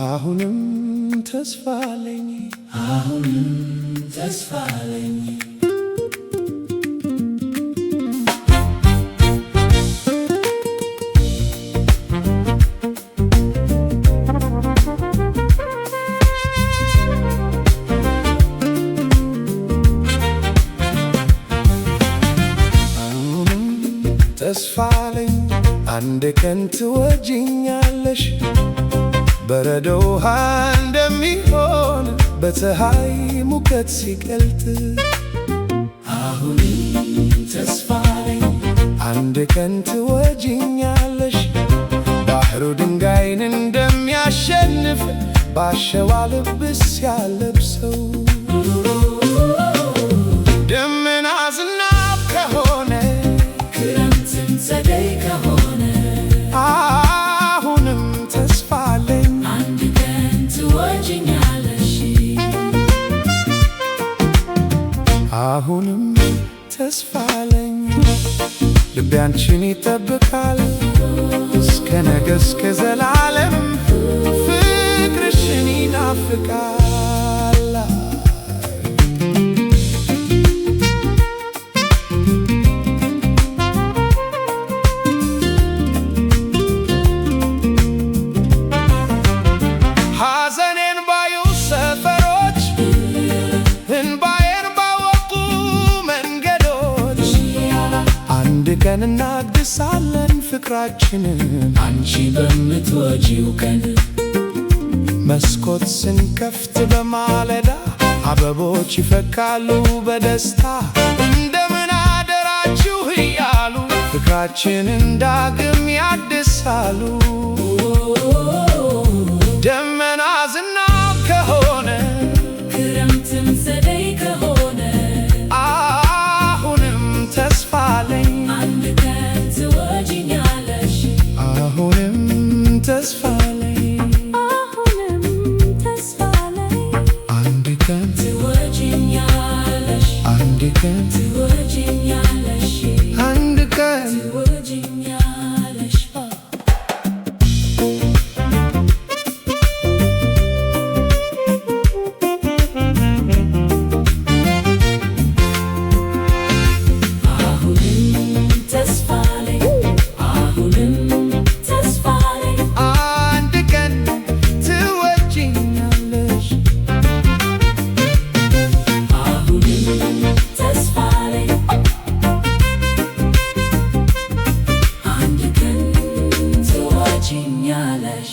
አሁንም ተስፋ አለኝ አሁንም ተስፋ አለኝ ተስፋ አለኝ አንድ ቀን ትወጂኛለሽ በረዶ ውሃ እንደሚሆን በፀሐይ ሙቀት ሲቀልጥ አሁንም ተስፋ አለኝ አንድ ቀን ትወጂኛለሽ ባህሩ ድንጋይን እንደሚያሸንፍ ባሸዋ ልብስ ሲያለብሰው ደመና ዝናብ ከሆነ ክረምትም ጸደይ ከሆነ አሁንም ተስፋ አለኝ አንድ ቀን ትወጂኛለሽ አሁንም ተስፋ አለኝ ልቤ አንቺን ይጠብቃል እስከ ነገ እስከ ዘላለም ፍቅርሽን ይናፍቃል ሐዘኔን ባዩ ሰፈሮች እንባዬን ባወጡ መንገዶች አንድ ቀን እናድሳለን ፍቅራችንን አንቺ በምትወጂው ቀን መስኮት ስንከፍት በማለዳ አበቦች ይፈካሉ በደስታ እንደምን አደራችሁ እያሉ ፍቅራችንን ዳግም ያድሳሉ ደመና ዝናብ ከሆነ ክረምትም ጸደይ ከሆነ አሁንም ተስፋ አለኝ አንድ ቀን ትወጂኛለሽ አሁንም ተስፋ አለኝ አሁንም ተስፋ አለኝ አንድ ቀን ትወጂኛለሽ አንድ ቀን ትወጂኛለሽ አንድ ቀን ትወጂኛለሽ አሁንም ተስፋ አለኝ አሁንም ተስፋ አለኝ አንድ ቀን ትወጂኛለሽ አሁንም ተስፋ አለኝ አንድ ቀን ትወጂኛለሽ